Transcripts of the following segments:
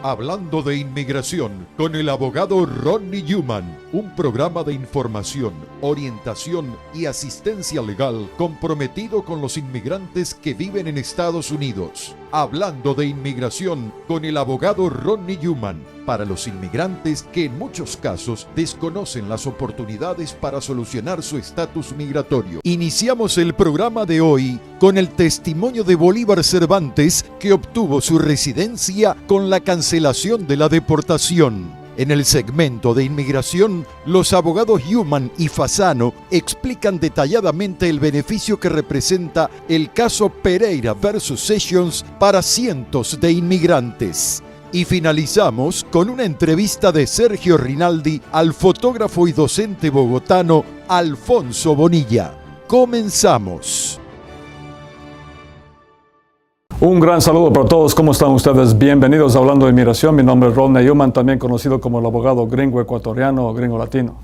Hablando de Inmigración con el abogado Ronnie Newman, un programa de información, orientación y asistencia legal comprometido con los inmigrantes que viven en Estados Unidos. Hablando de Inmigración con el abogado Ronnie Newman, para los inmigrantes que en muchos casos desconocen las oportunidades para solucionar su estatus migratorio. Iniciamos el programa de hoy con el testimonio de Bolívar Cervantes, que obtuvo su residencia con la cancelación de la deportación. En el segmento de inmigración, los abogados Newman y Fasano explican detalladamente el beneficio que representa el caso Pereira versus Sessions para cientos de inmigrantes. Y finalizamos con una entrevista de Sergio Rinaldi al fotógrafo y docente bogotano Alfonso Bonilla. Comenzamos. Un gran saludo para todos. ¿Cómo están ustedes? Bienvenidos a Hablando de Inmigración. Mi nombre es Ronnie Newman, también conocido como el abogado gringo ecuatoriano o gringo latino.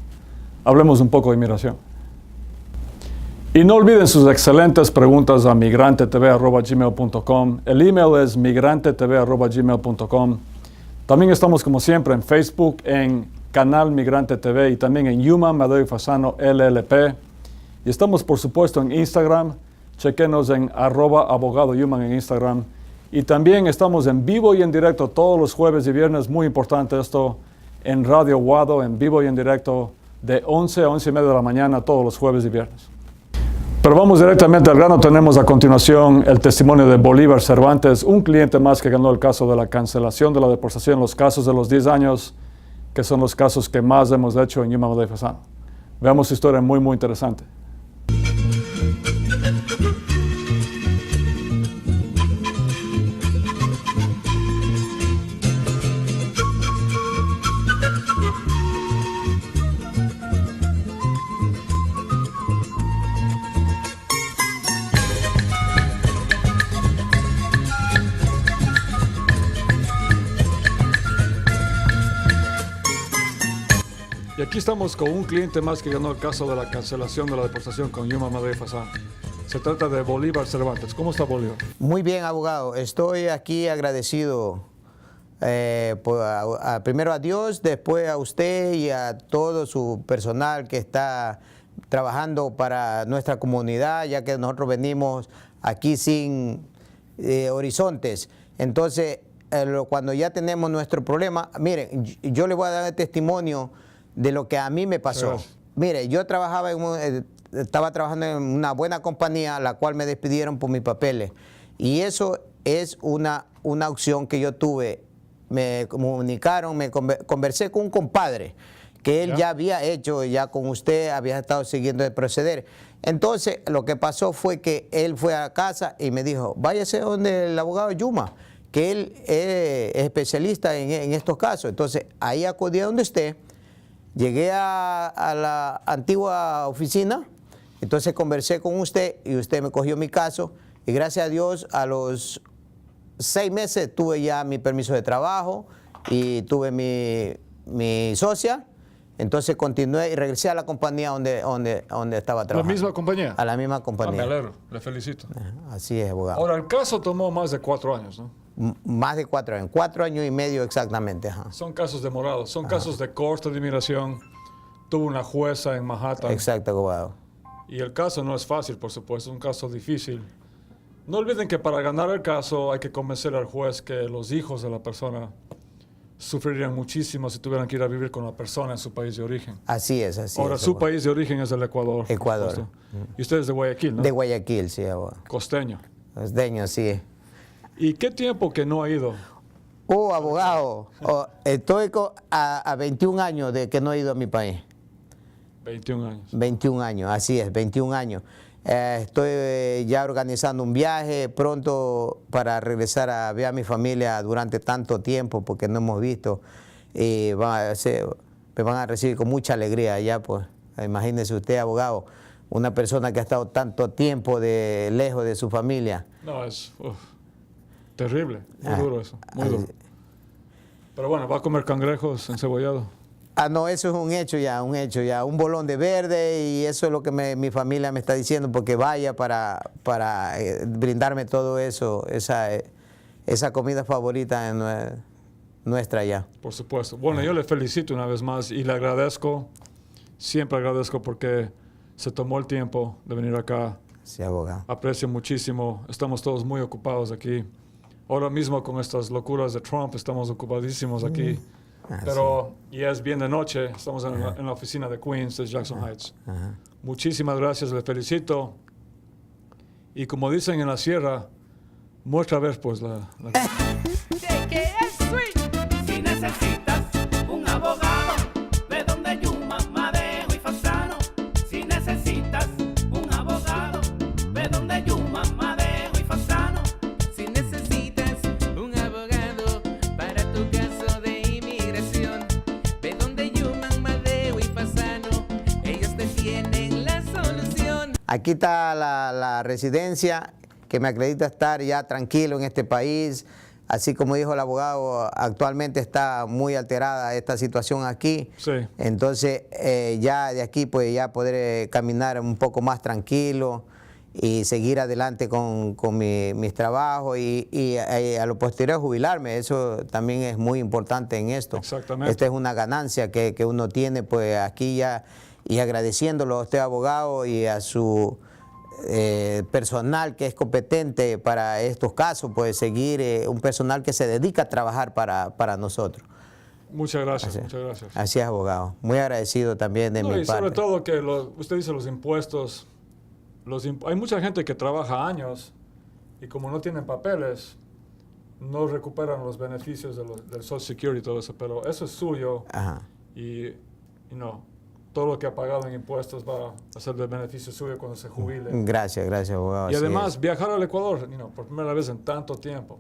Hablemos un poco de inmigración. Y no olviden sus excelentes preguntas a migrantetv@gmail.com. El email es migrantetv@gmail.com. También estamos como siempre en Facebook, en Canal Migrante TV y también en Newman Madeo y Fasano LLP. Y estamos por supuesto en Instagram. Chequenos en @abogado Newman en Instagram. Y también estamos en vivo y en directo todos los jueves y viernes. Muy importante esto, en Radio Guado, en vivo y en directo de 11 a 11 y media de la mañana todos los jueves y viernes. Pero vamos directamente al grano. Tenemos a continuación el testimonio de Bolívar Cervantes, un cliente más que ganó el caso de la cancelación de la deportación, los casos de los 10 años, que son los casos que más hemos hecho en Newman Madeo y Fasano. Veamos su historia, muy interesante. Y aquí estamos con un cliente más que ganó el caso de la cancelación de la deportación con Newman Madeo y Fasano. Se trata de Bolívar Cervantes. ¿Cómo está Bolívar? Muy bien, abogado. Estoy aquí agradecido primero a Dios, después a usted y a todo su personal que está trabajando para nuestra comunidad, ya que nosotros venimos aquí sin horizontes. Entonces, cuando ya tenemos nuestro problema, miren, yo le voy a dar el testimonio de lo que a mí me pasó. Sí. Mire, yo estaba trabajando en una buena compañía, la cual me despidieron por mis papeles. Y eso es una opción que yo tuve. Me comunicaron, conversé con un compadre que él ya había hecho, ya con usted, había estado siguiendo el proceder. Entonces, lo que pasó fue que él fue a casa y me dijo, váyase donde el abogado Yuma, que él es especialista en estos casos. Entonces, ahí acudí a donde esté. Llegué a la antigua oficina, entonces conversé con usted y usted me cogió mi caso y gracias a Dios a los 6 meses tuve ya mi permiso de trabajo y tuve mi socia, entonces continué y regresé a la compañía donde estaba trabajando. ¿La misma compañía? A la misma compañía. Me alegro, le felicito. Así es, abogado. Ahora, el caso tomó más de 4 años, ¿no? Más de 4 años, 4 años y medio exactamente. Ajá. Son casos demorados, son casos de corte de inmigración. Tuvo una jueza en Manhattan. Exacto, abogado. Y el caso no es fácil, por supuesto, es un caso difícil. No olviden que para ganar el caso hay que convencer al juez que los hijos de la persona sufrirían muchísimo si tuvieran que ir a vivir con la persona en su país de origen. Así es, así Ahora, es. su país de origen es el Ecuador. Ecuador. Y usted es de Guayaquil, ¿no? De Guayaquil, sí, abogado. Costeño. Costeño, sí. ¿Y qué tiempo que no ha ido? Abogado, estoy a 21 años de que no he ido a mi país. 21 años. 21 años, así es, 21 años. Estoy ya organizando un viaje pronto para regresar a ver a mi familia durante tanto tiempo porque no hemos visto. Y me van a recibir con mucha alegría allá, pues. Imagínese usted, abogado, una persona que ha estado tanto tiempo lejos de su familia. No, es terrible, muy duro eso, muy duro. Pero bueno, ¿va a comer cangrejos encebollados? No, eso es un hecho ya, un bolón de verde y eso es lo que mi familia me está diciendo porque vaya para brindarme todo eso, esa comida favorita nuestra ya. Por supuesto. Bueno, yo le felicito una vez más y le agradezco, siempre agradezco porque se tomó el tiempo de venir acá. Sí, abogado. Aprecio muchísimo. Estamos todos muy ocupados aquí. Ahora mismo con estas locuras de Trump estamos ocupadísimos aquí. Pero ya es bien de noche. Estamos en la oficina de Queens, de Jackson Heights. Muchísimas gracias, le felicito. Y como dicen en la sierra, muestra a ver pues la... Si necesitas un abogado, ve donde Yuma, Madeo y Fasano. Si necesitas un abogado, ve donde Yuma, Madeo y Fasano. Si necesitas un abogado para tu caso de inmigración, ve donde Yuman, Madeo y Fasano, ellos te tienen la solución. Aquí está la residencia que me acredita estar ya tranquilo en este país. Así como dijo el abogado, actualmente está muy alterada esta situación aquí. Sí. Entonces, ya de aquí, pues ya poder caminar un poco más tranquilo y seguir adelante con mis trabajos y a lo posterior jubilarme. Eso también es muy importante en esto. Exactamente. Esta es una ganancia que uno tiene pues aquí ya, y agradeciéndolo a usted, abogado, y a su personal que es competente para estos casos, pues seguir un personal que se dedica a trabajar para nosotros. Muchas gracias, Así, muchas gracias. Así es, abogado. Muy agradecido también de No, mi y sobre parte. todo que usted dice los impuestos. Hay mucha gente que trabaja años y como no tienen papeles, no recuperan los beneficios del Social Security y todo eso, pero eso es suyo. Ajá. Y todo lo que ha pagado en impuestos va a ser de beneficio suyo cuando se jubile. Gracias, abogado. Y así además, es. viajar al Ecuador, por primera vez en tanto tiempo.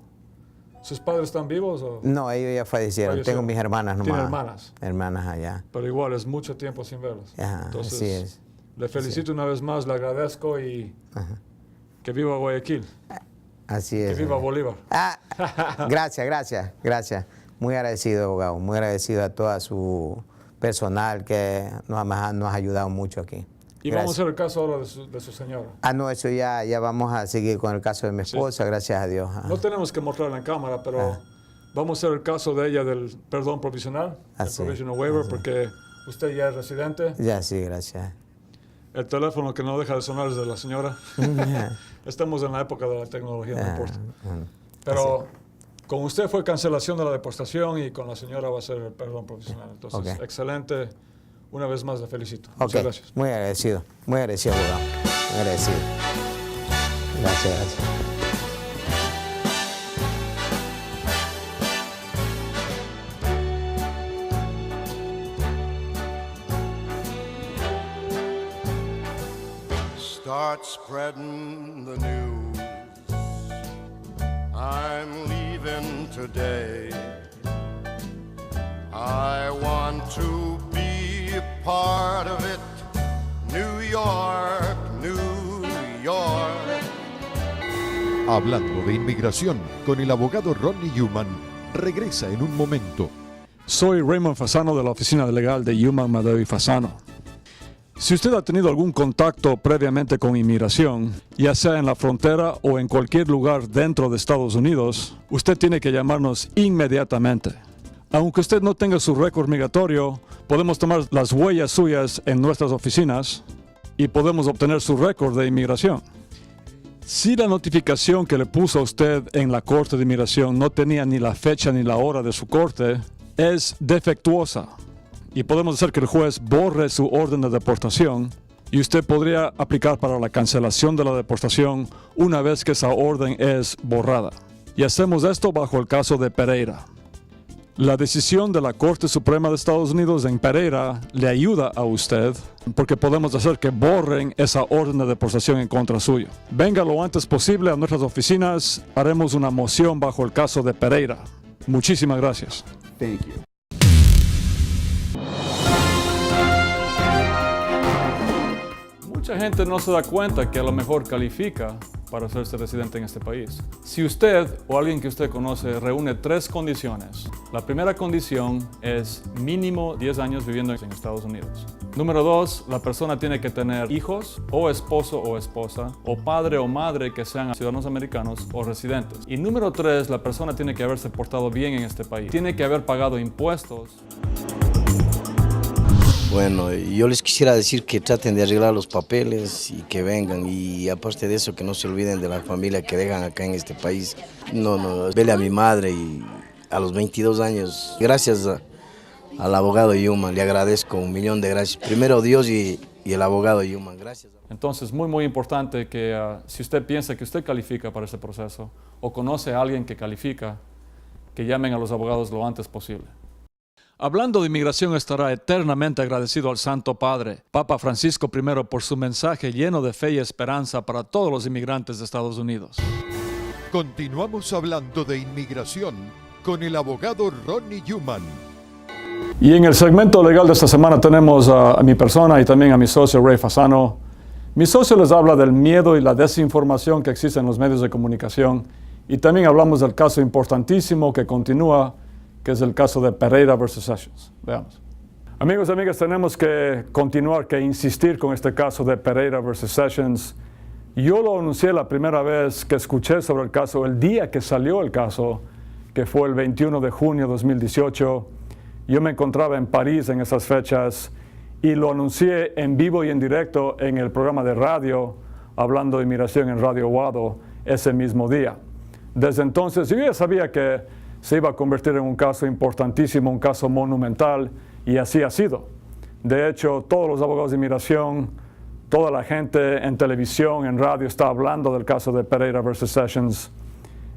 ¿Sus padres están vivos? O? No, ellos ya fallecieron. Fallecieron. Tengo mis hermanas nomás. ¿Tiene hermanas? Hermanas allá. Pero igual, es mucho tiempo sin verlos. Ajá, Entonces, así es. le felicito una vez más, le agradezco y que viva Guayaquil, Así que es. viva Bolívar. Gracias. Muy agradecido, abogado. Muy agradecido a toda su personal que nos ha ayudado mucho aquí. Y Gracias. vamos a hacer el caso ahora de su señora. No, eso ya vamos a seguir con el caso de mi esposa, gracias a Dios. No tenemos que mostrarla en cámara, pero vamos a hacer el caso de ella del perdón provisional, el Así. provisional waiver, porque usted ya es residente. Ya sí, gracias. El teléfono que no deja de sonar es de la señora. Estamos en la época de la tecnología, no importa. Pero con usted fue cancelación de la deportación y con la señora va a ser el perdón provisional. Entonces, excelente. Una vez más le felicito. Muchas gracias. Muy agradecido, abogado. Muy agradecido. Gracias. Start spreading the news. I'm leaving today. I want to be a part of it. New York, New York. Hablando de inmigración con el abogado Ronnie Newman, regresa en un momento. Soy Raymond Fasano de la Oficina Legal de Yuman, Madeo y Fasano. Si usted ha tenido algún contacto previamente con inmigración, ya sea en la frontera o en cualquier lugar dentro de Estados Unidos, usted tiene que llamarnos inmediatamente. Aunque usted no tenga su récord migratorio, podemos tomar las huellas suyas en nuestras oficinas y podemos obtener su récord de inmigración. Si la notificación que le puso a usted en la Corte de Inmigración no tenía ni la fecha ni la hora de su corte, es defectuosa y podemos hacer que el juez borre su orden de deportación y usted podría aplicar para la cancelación de la deportación una vez que esa orden es borrada. Y hacemos esto bajo el caso de Pereira. La decisión de la Corte Suprema de Estados Unidos en Pereira le ayuda a usted porque podemos hacer que borren esa orden de deportación en contra suyo. Venga lo antes posible a nuestras oficinas, haremos una moción bajo el caso de Pereira. Muchísimas gracias. Thank you. Mucha gente no se da cuenta que a lo mejor califica para hacerse residente en este país. Si usted o alguien que usted conoce reúne 3 condiciones, la primera condición es mínimo 10 años viviendo en Estados Unidos. Número 2, la persona tiene que tener hijos, o esposo o esposa, o padre o madre que sean ciudadanos americanos o residentes. Y número 3, la persona tiene que haberse portado bien en este país. Tiene que haber pagado impuestos. Bueno, yo les quisiera decir que traten de arreglar los papeles y que vengan. Y aparte de eso, que no se olviden de la familia que dejan acá en este país. Vele a mi madre y a los 22 años, gracias al abogado Yuman, le agradezco 1.000.000 de gracias. Primero Dios y el abogado Yuman, gracias. Entonces, muy importante que si usted piensa que usted califica para ese proceso o conoce a alguien que califica, que llamen a los abogados lo antes posible. Hablando de inmigración, estará eternamente agradecido al Santo Padre, Papa Francisco I, por su mensaje lleno de fe y esperanza para todos los inmigrantes de Estados Unidos. Continuamos hablando de inmigración con el abogado Ronnie Yuman. Y en el segmento legal de esta semana tenemos a mi persona y también a mi socio Ray Fasano. Mi socio les habla del miedo y la desinformación que existe en los medios de comunicación, y también hablamos del caso importantísimo que continúa, que es el caso de Pereira versus Sessions. Veamos. Amigos y amigas, tenemos que continuar, que insistir con este caso de Pereira versus Sessions. Yo lo anuncié la primera vez que escuché sobre el caso, el día que salió el caso, que fue el 21 de junio de 2018. Yo me encontraba en París en esas fechas y lo anuncié en vivo y en directo en el programa de radio, hablando de inmigración en Radio Wado, ese mismo día. Desde entonces yo ya sabía que se iba a convertir en un caso importantísimo, un caso monumental, y así ha sido. De hecho, todos los abogados de inmigración, toda la gente en televisión, en radio, está hablando del caso de Pereira versus Sessions.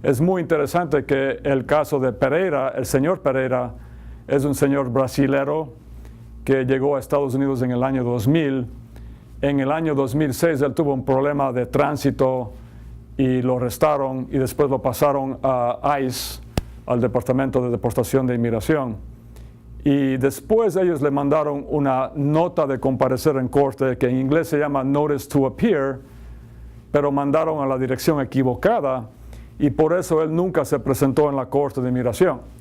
Es muy interesante que el caso de Pereira, el señor Pereira, es un señor brasilero que llegó a Estados Unidos en el año 2000. En el año 2006 él tuvo un problema de tránsito y lo arrestaron y después lo pasaron a ICE, al Departamento de Deportación de Inmigración. Y después ellos le mandaron una nota de comparecer en corte, que en inglés se llama Notice to Appear, pero mandaron a la dirección equivocada y por eso él nunca se presentó en la corte de inmigración.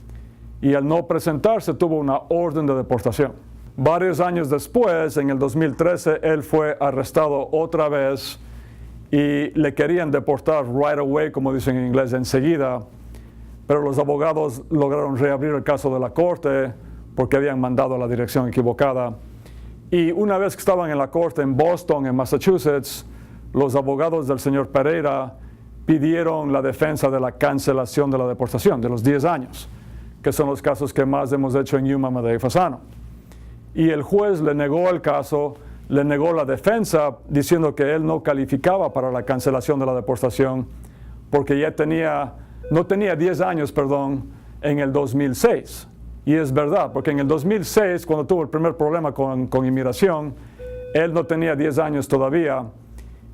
Y al no presentarse tuvo una orden de deportación. Varios años después, en el 2013, él fue arrestado otra vez y le querían deportar right away, como dicen en inglés, enseguida, pero los abogados lograron reabrir el caso de la corte porque habían mandado a la dirección equivocada. Y una vez que estaban en la corte en Boston, en Massachusetts, los abogados del señor Pereira pidieron la defensa de la cancelación de la deportación, de los 10 años, que son los casos que más hemos hecho en Yuma, Madera y Fasano. Y el juez le negó el caso, le negó la defensa, diciendo que él no calificaba para la cancelación de la deportación porque ya no tenía 10 años, en el 2006. Y es verdad, porque en el 2006, cuando tuvo el primer problema con inmigración, él no tenía 10 años todavía,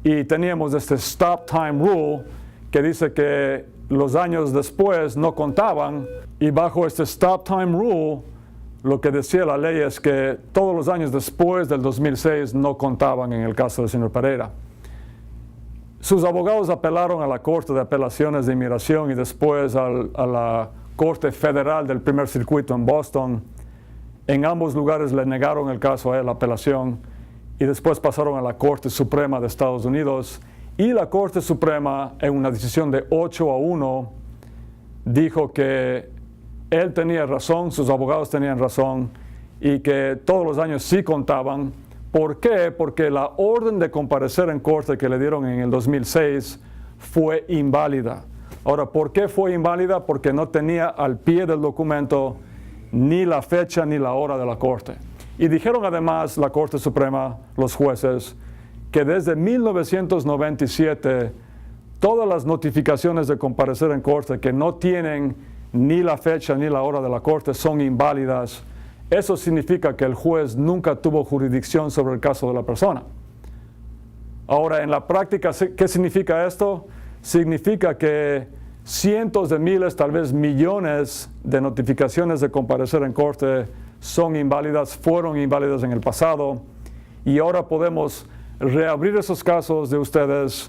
y teníamos este Stop Time Rule, que dice que los años después no contaban, y bajo este Stop Time Rule, lo que decía la ley es que todos los años después del 2006 no contaban en el caso del señor Pereira. Sus abogados apelaron a la Corte de Apelaciones de Inmigración y después a la Corte Federal del Primer Circuito en Boston. En ambos lugares le negaron el caso a él, la apelación, y después pasaron a la Corte Suprema de Estados Unidos. Y la Corte Suprema, en una decisión de 8-1, dijo que él tenía razón, sus abogados tenían razón, y que todos los años sí contaban. ¿Por qué? Porque la orden de comparecer en corte que le dieron en el 2006 fue inválida. Ahora, ¿por qué fue inválida? Porque no tenía al pie del documento ni la fecha ni la hora de la corte. Y dijeron además la Corte Suprema, los jueces, que desde 1997 todas las notificaciones de comparecer en corte que no tienen ni la fecha ni la hora de la corte son inválidas. Eso significa que el juez nunca tuvo jurisdicción sobre el caso de la persona. Ahora, en la práctica, ¿qué significa esto? Significa que cientos de miles, tal vez millones de notificaciones de comparecer en corte son inválidas, fueron inválidas en el pasado, y ahora podemos reabrir esos casos de ustedes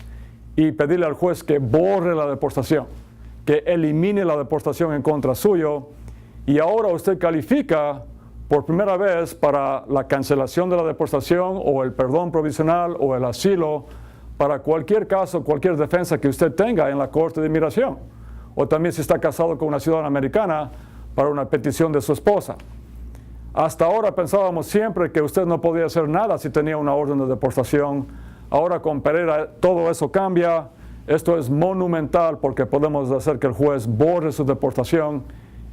y pedirle al juez que borre la deportación, que elimine la deportación en contra suyo, y ahora usted califica por primera vez para la cancelación de la deportación o el perdón provisional o el asilo para cualquier caso, cualquier defensa que usted tenga en la Corte de Inmigración. O también si está casado con una ciudadana americana para una petición de su esposa. Hasta ahora pensábamos siempre que usted no podía hacer nada si tenía una orden de deportación. Ahora con Pereira todo eso cambia. Esto es monumental porque podemos hacer que el juez borre su deportación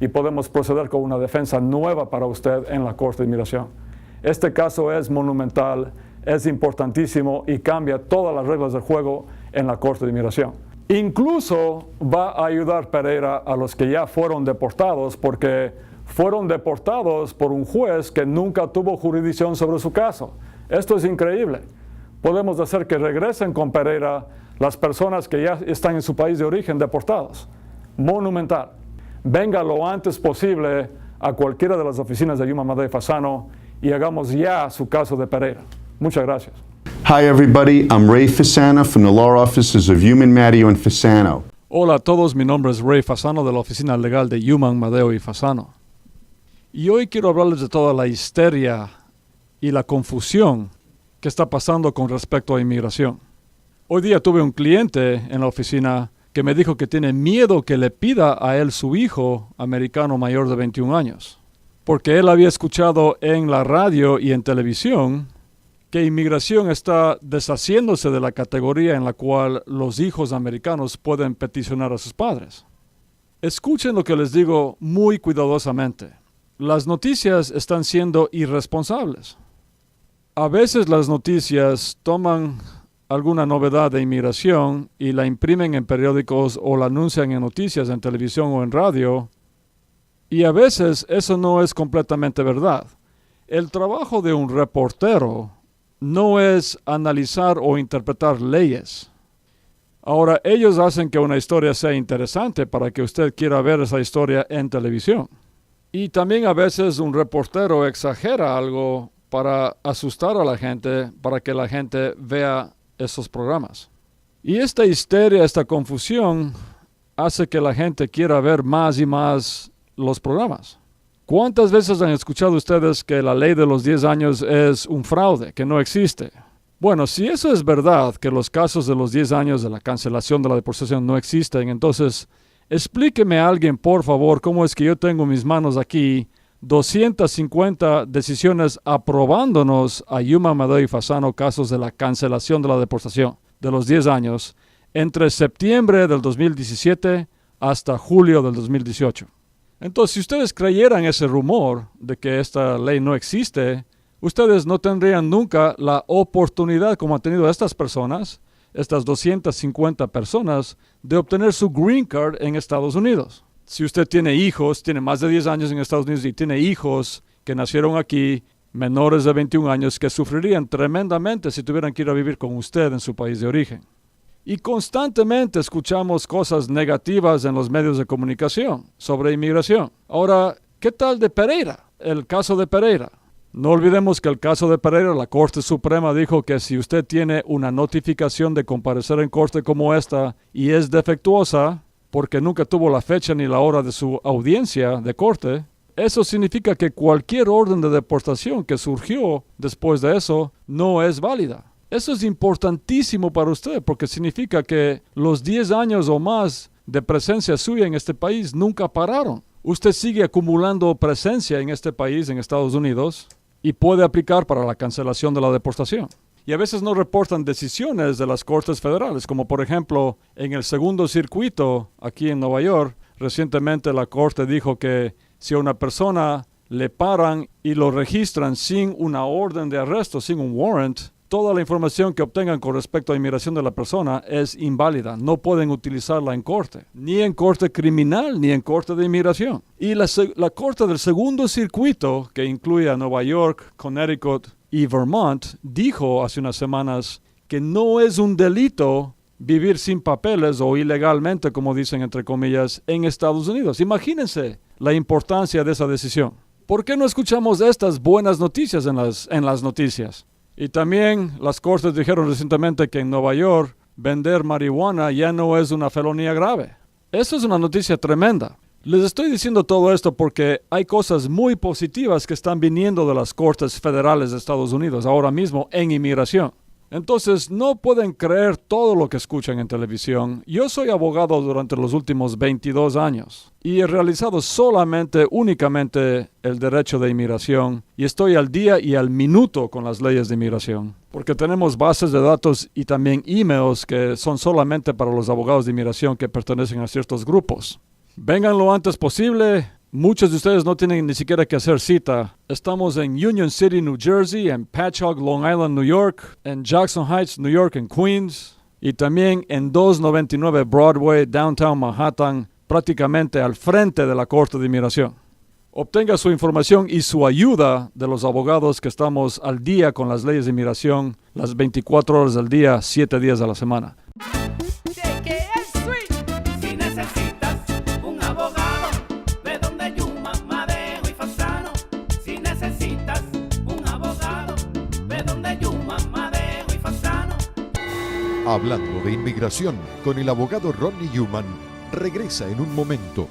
y podemos proceder con una defensa nueva para usted en la Corte de Inmigración. Este caso es monumental, es importantísimo y cambia todas las reglas del juego en la Corte de Inmigración. Incluso va a ayudar Pereira a los que ya fueron deportados porque fueron deportados por un juez que nunca tuvo jurisdicción sobre su caso. Esto es increíble. Podemos hacer que regresen con Pereira las personas que ya están en su país de origen deportados. Monumental. Venga lo antes posible a cualquiera de las oficinas de Yuma, Madero y Fasano y hagamos ya su caso de Pereira. Muchas gracias. Hi everybody, I'm Ray Fasano from the law offices of Human, Matteo and Fasano. Hola a todos, mi nombre es Ray Fasano de la oficina legal de Human, Madeo y Fasano. Y hoy quiero hablarles de toda la histeria y la confusión que está pasando con respecto a inmigración. Hoy día tuve un cliente en la oficina que me dijo que tiene miedo que le pida a él su hijo americano mayor de 21 años, porque él había escuchado en la radio y en televisión que inmigración está deshaciéndose de la categoría en la cual los hijos americanos pueden peticionar a sus padres. Escuchen lo que les digo muy cuidadosamente. Las noticias están siendo irresponsables. A veces las noticias toman alguna novedad de inmigración y la imprimen en periódicos o la anuncian en noticias en televisión o en radio, y a veces eso no es completamente verdad. El trabajo de un reportero no es analizar o interpretar leyes. Ahora, ellos hacen que una historia sea interesante para que usted quiera ver esa historia en televisión. Y también a veces un reportero exagera algo para asustar a la gente, para que la gente vea esos programas. Y esta histeria, esta confusión, hace que la gente quiera ver más y más los programas. ¿Cuántas veces han escuchado ustedes que la ley de los 10 años es un fraude, que no existe? Bueno, si eso es verdad, que los casos de los 10 años de la cancelación de la deportación no existen, entonces explíqueme a alguien, por favor, cómo es que yo tengo en mis manos aquí 250 decisiones aprobándonos a Yuma, Madero y Fasano casos de la cancelación de la deportación de los 10 años entre septiembre del 2017 hasta julio del 2018. Entonces, si ustedes creyeran ese rumor de que esta ley no existe, ustedes no tendrían nunca la oportunidad, como han tenido estas personas, estas 250 personas, de obtener su green card en Estados Unidos. Si usted tiene hijos, tiene más de 10 años en Estados Unidos y tiene hijos que nacieron aquí, menores de 21 años, que sufrirían tremendamente si tuvieran que ir a vivir con usted en su país de origen. Y constantemente escuchamos cosas negativas en los medios de comunicación sobre inmigración. Ahora, ¿qué tal de Pereira? El caso de Pereira. No olvidemos que el caso de Pereira, la Corte Suprema dijo que si usted tiene una notificación de comparecer en corte como esta y es defectuosa, porque nunca tuvo la fecha ni la hora de su audiencia de corte, eso significa que cualquier orden de deportación que surgió después de eso no es válida. Eso es importantísimo para usted porque significa que los 10 años o más de presencia suya en este país nunca pararon. Usted sigue acumulando presencia en este país, en Estados Unidos, y puede aplicar para la cancelación de la deportación. Y a veces no reportan decisiones de las cortes federales, como por ejemplo en el segundo circuito aquí en Nueva York, recientemente la corte dijo que si a una persona le paran y lo registran sin una orden de arresto, sin un warrant, toda la información que obtengan con respecto a inmigración de la persona es inválida. No pueden utilizarla en corte, ni en corte criminal, ni en corte de inmigración. Y la corte del segundo circuito, que incluye a Nueva York, Connecticut y Vermont, dijo hace unas semanas que no es un delito vivir sin papeles o ilegalmente, como dicen entre comillas, en Estados Unidos. Imagínense la importancia de esa decisión. ¿Por qué no escuchamos estas buenas noticias en las noticias? Y también las cortes dijeron recientemente que en Nueva York vender marihuana ya no es una felonía grave. Eso es una noticia tremenda. Les estoy diciendo todo esto porque hay cosas muy positivas que están viniendo de las Cortes Federales de Estados Unidos ahora mismo en inmigración. Entonces, no pueden creer todo lo que escuchan en televisión. Yo soy abogado durante los últimos 22 años y he realizado únicamente el derecho de inmigración y estoy al día y al minuto con las leyes de inmigración. Porque tenemos bases de datos y también emails que son solamente para los abogados de inmigración que pertenecen a ciertos grupos. Vengan lo antes posible. Muchos de ustedes no tienen ni siquiera que hacer cita. Estamos en Union City, New Jersey, en Patchogue, Long Island, New York, en Jackson Heights, New York, en Queens, y también en 299 Broadway, Downtown Manhattan, prácticamente al frente de la Corte de Inmigración. Obtenga su información y su ayuda de los abogados que estamos al día con las leyes de inmigración, las 24 horas del día, 7 días a la semana. Si necesitas un abogado, ve donde Yuma, Madeo y Fasano. Si necesitas un abogado, ve donde Yuma, Madeo y Fasano. Hablando de inmigración con el abogado Ronnie Newman, regresa en un momento.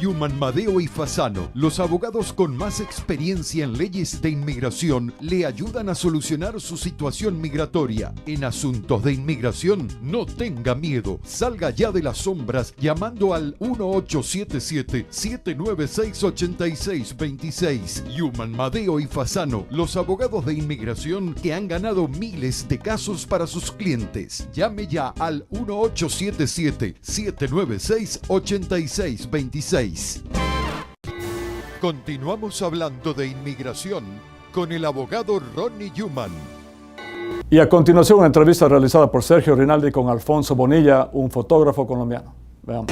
Newman, Madeo y Fasano, los abogados con más experiencia en leyes de inmigración, le ayudan a solucionar su situación migratoria. En asuntos de inmigración, no tenga miedo. Salga ya de las sombras llamando al 1877-796-8626. Newman, Madeo y Fasano, los abogados de inmigración que han ganado miles de casos para sus clientes. Llame ya al 1877-796-8626. Continuamos hablando de inmigración con el abogado Ronnie Newman. Y a continuación una entrevista realizada por Sergio Rinaldi con Alfonso Bonilla, un fotógrafo colombiano. Veamos.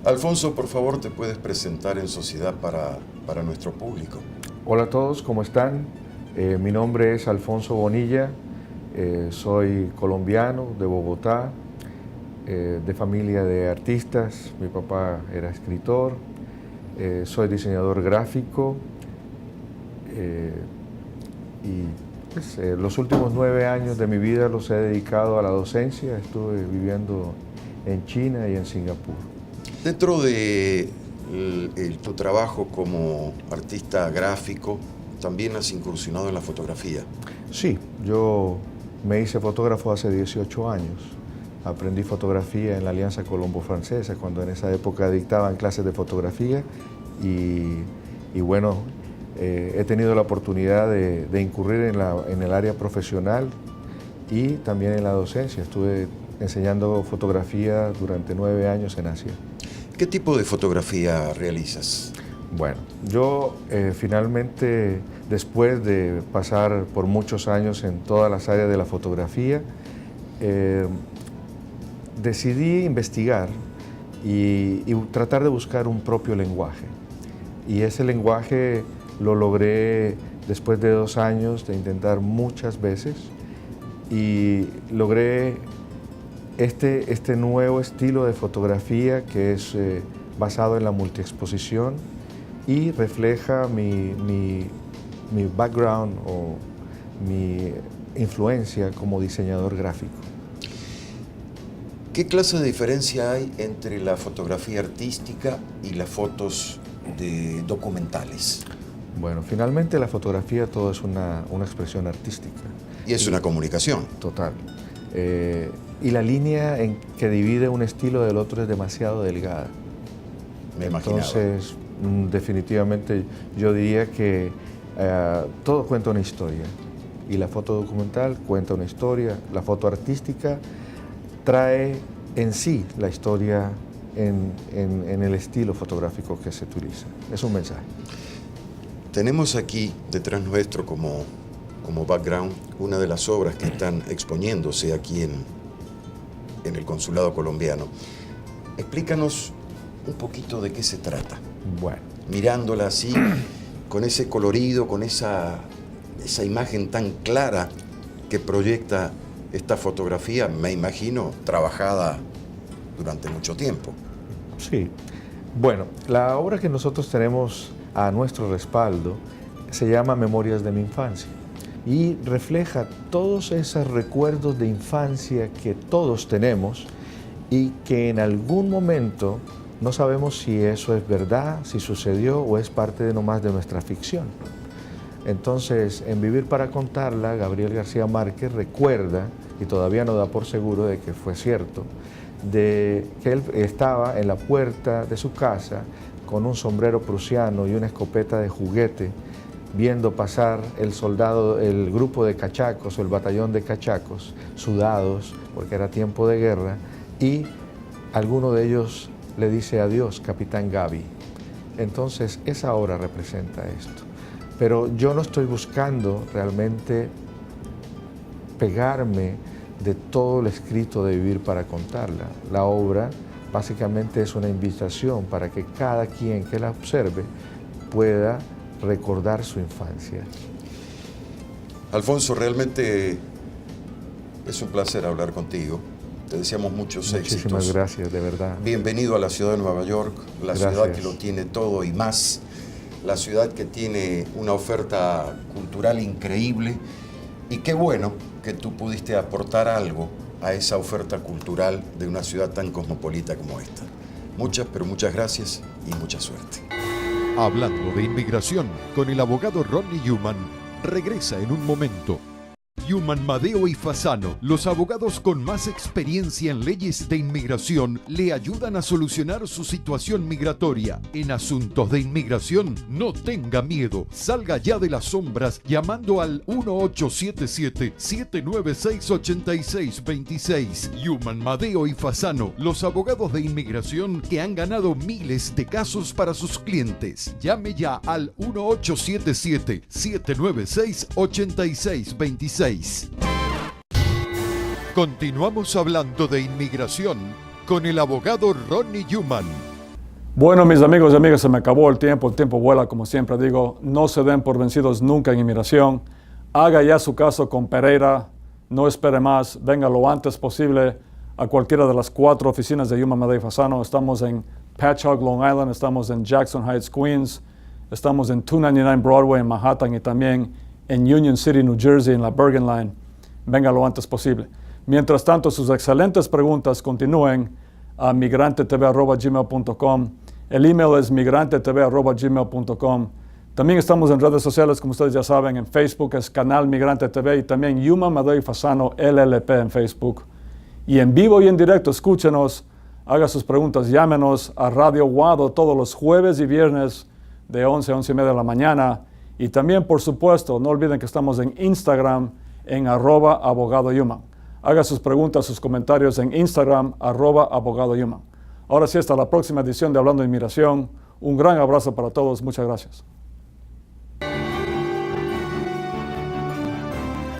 Alfonso, por favor, te puedes presentar en sociedad para nuestro público. Hola a todos, ¿cómo están? Mi nombre es Alfonso Bonilla, soy colombiano de Bogotá, de familia de artistas. Mi papá era escritor, soy diseñador gráfico y pues, los últimos 9 años de mi vida los he dedicado a la docencia. Estuve viviendo en China y en Singapur. Dentro de tu trabajo como artista gráfico, también has incursionado en la fotografía. Sí, yo me hice fotógrafo hace 18 años. Aprendí fotografía en la Alianza Colombo-Francesa, cuando en esa época dictaban clases de fotografía y bueno, he tenido la oportunidad de incurrir en el área profesional y también en la docencia. Estuve enseñando fotografía durante 9 años en Asia. ¿Qué tipo de fotografía realizas? Bueno, yo finalmente, después de pasar por muchos años en todas las áreas de la fotografía, decidí investigar y tratar de buscar un propio lenguaje. Y ese lenguaje lo logré después de 2 años de intentar muchas veces y logré este nuevo estilo de fotografía que es basado en la multiexposición y refleja mi background o mi influencia como diseñador gráfico. ¿Qué clase de diferencia hay entre la fotografía artística y las fotos documentales? Bueno, finalmente la fotografía todo es una expresión artística. Y es una comunicación. Total. Y la línea que divide un estilo del otro es demasiado delgada. Me imaginaba. Entonces, definitivamente yo diría que todo cuenta una historia. Y la foto documental cuenta una historia. La foto artística trae en sí la historia en el estilo fotográfico que se utiliza. Es un mensaje. Tenemos aquí detrás nuestro como background una de las obras que están exponiéndose aquí en el consulado colombiano. Explícanos un poquito de qué se trata. Bueno. Mirándola así, con ese colorido, con esa imagen tan clara que proyecta esta fotografía, me imagino, trabajada durante mucho tiempo. Sí. Bueno, la obra que nosotros tenemos a nuestro respaldo se llama Memorias de mi infancia. y refleja todos esos recuerdos de infancia que todos tenemos y que en algún momento no sabemos si eso es verdad, si sucedió o es parte de nomás de nuestra ficción. Entonces, en Vivir para contarla, Gabriel García Márquez recuerda, y todavía no da por seguro de que fue cierto, de que él estaba en la puerta de su casa con un sombrero prusiano y una escopeta de juguete, viendo pasar el grupo de cachacos o el batallón de cachacos, sudados, porque era tiempo de guerra, y alguno de ellos le dice adiós, Capitán Gaby. Entonces, esa obra representa esto. Pero yo no estoy buscando realmente pegarme de todo el escrito de Vivir para contarla. La obra básicamente es una invitación para que cada quien que la observe pueda recordar su infancia. Alfonso, realmente es un placer hablar contigo. Te deseamos muchos éxitos. Muchísimas gracias, de verdad. Bienvenido a la ciudad de Nueva York, la Gracias. ciudad que lo tiene todo y más, la ciudad que tiene una oferta cultural increíble, y qué bueno que tú pudiste aportar algo a esa oferta cultural de una ciudad tan cosmopolita como esta. Muchas, pero muchas gracias y mucha suerte. Hablando de inmigración con el abogado Ronnie Newman, regresa en un momento. Newman, Madeo y Fasano, los abogados con más experiencia en leyes de inmigración, le ayudan a solucionar su situación migratoria. En asuntos de inmigración, no tenga miedo, salga ya de las sombras llamando al 1877-796-8626. Newman, Madeo y Fasano, los abogados de inmigración que han ganado miles de casos para sus clientes. Llame ya al 1877-796-8626. Continuamos hablando de inmigración con el abogado Ronnie Newman. Bueno, mis amigos y amigas, se me acabó el tiempo vuela, como siempre digo. No se den por vencidos nunca en inmigración. Haga ya su caso con Pereira, no espere más, venga lo antes posible a cualquiera de las 4 oficinas de Newman, Madeo y Fasano. Estamos en Patchogue, Long Island, estamos en Jackson Heights, Queens, estamos en 299 Broadway en Manhattan y también en Union City, New Jersey, en la Bergen Line. Venga lo antes posible. Mientras tanto, sus excelentes preguntas continúen a migrantetv@gmail.com. El email es migrantetv@gmail.com. También estamos en redes sociales, como ustedes ya saben, en Facebook es Canal Migrante TV y también Newman, Madeo y Fasano LLP en Facebook. Y en vivo y en directo, escúchenos, haga sus preguntas, llámenos a Radio Guado todos los jueves y viernes de 11 a 11:30 de la mañana. Y también, por supuesto, no olviden que estamos en Instagram en @abogadoyuman. Haga sus preguntas, sus comentarios en Instagram @abogadoyuman. Ahora sí, hasta la próxima edición de Hablando de Inmigración. Un gran abrazo para todos. Muchas gracias.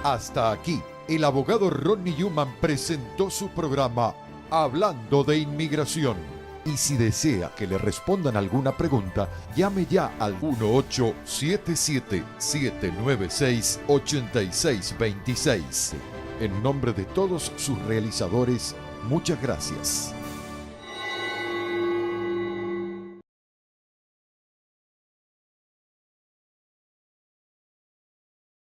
Hasta aquí, el abogado Ronnie Newman presentó su programa Hablando de Inmigración. Y si desea que le respondan alguna pregunta, llame ya al 1877-796-8626. En nombre de todos sus realizadores, muchas gracias.